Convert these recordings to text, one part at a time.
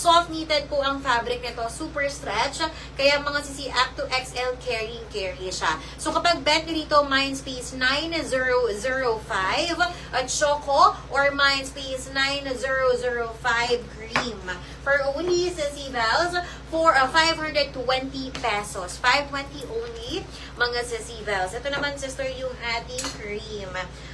Soft knitted po ang fabric nito, super stretch. Kaya mga sisi, up to XL carry siya. So kapag bet nyo dito, Mindspace 9005 at Choco or Mindspace 9005 Cream. For only sisi bells, for 520 pesos. 520 only, mga sisi bells. Ito naman, sister, yung ating cream.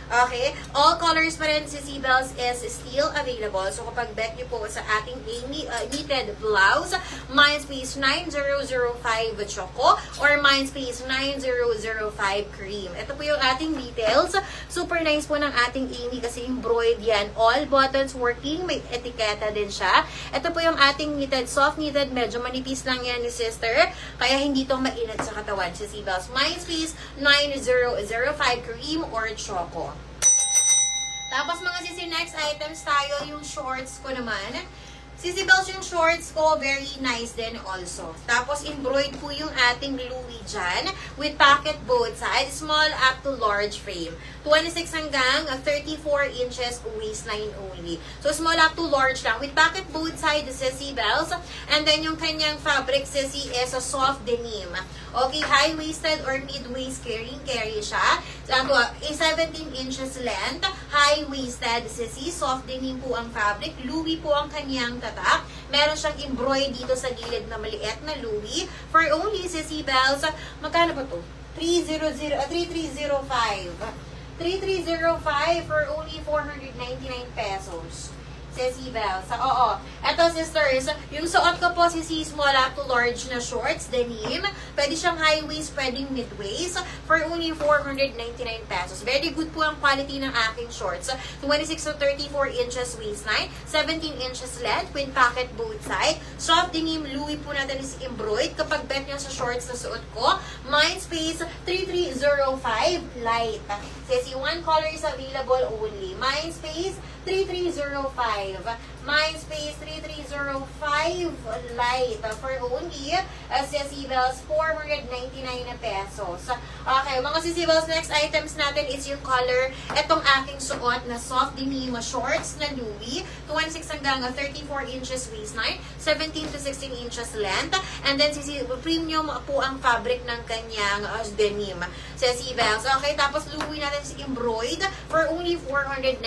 Okay? All colors pa rin, sisi bells, is still available. So kapag bet nyo po sa ating knitted blouse, Mindspace 9005 Choco or Mindspace 9005 Cream. Ito po yung ating details. Super nice po ng ating Amy kasi embroidered yan. All buttons working. May etiketa din siya. Ito po yung ating knitted, soft knitted. Medyo manipis lang yan ni sister. Kaya hindi to mainat sa katawan. Sisi bells, Mindspace 9005 Cream or Choco. Tapos mga sisi, next items tayo, yung shorts ko naman. Sisi bells, yung shorts ko, very nice din also. Tapos embroidered po yung ating Louis dyan with pocket both sides, small up to large frame. 26 hanggang 34 inches waistline only. So small up to large lang with pocket both sides, sisi bells. And then yung kanyang fabric, sisi, is a soft denim. Okay, high-waisted or mid-waist carry siya. So, a 17 inches length, high-waisted, sisi, soft denim po ang fabric. Louis po ang kanyang tatak. Meron siyang embroidered dito sa gilid na maliit na Louis. For only, sisi bells, magkano ba to? 3305. 3305 for only 499 pesos. Sisi bells. Oo. Eto, sisters, yung suot ko po, sisi, small up to large na shorts, denim. Pwede siyang high waist, pwedeng mid waist for only 499 pesos. Very good po ang quality ng aking shorts. 26 to 34 inches waistline, 17 inches length with pocket both side. Soft denim, Louis po natin is embroidered. Kapag bet nyo sa shorts na suot ko, Mindspace 3305 light. Sisi, one color is available only. Mindspace 3305. Mindspace 3305 light for only sisi bells 499 pesos. Okay, mga sisi bells, next items natin is yung color. Etong aking suot na soft denim shorts na Louis, 26 hanggang 34 inches waistline, 17 to 16 inches length, and then sisi premium po ang fabric ng kanyang denim. Sisi bells. Okay, tapos Louis natin is embroidered for only 499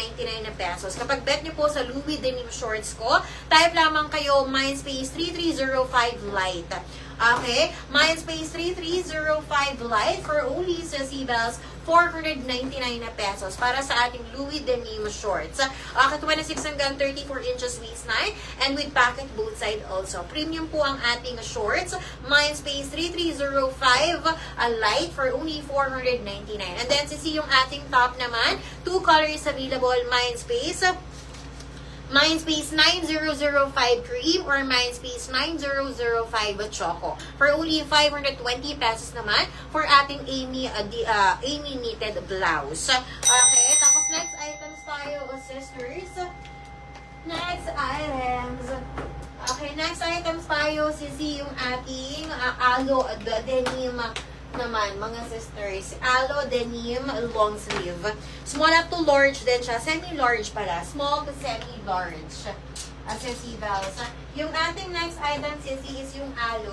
pesos. Kapag bet nyo po sa Louis denim shorts ko, type lamang kayo Mindspace 3305 light. Okay? Mindspace 3305 light for only sa Bells 499 na pesos para sa ating Louis denim shorts. 26 hanggang 34 inches waistline and with pocket both side also. Premium po ang ating shorts. Mindspace 3305 light for only 499. And then sisi yung ating top naman, two colors available, Mindspace 9005 Cream or Mindspace 9005 Choco. For only 520 pesos naman for ating Amy knitted blouse. Okay, tapos next items tayo, sisters. Next items. Okay, next items tayo, sisi yung ating alo denim naman, mga sisters. Aloe denim long sleeve. Small up to large din siya. Semi-large pala. Small to semi-large. Sisi bells. Yung ating next item, sisi, is yung aloe.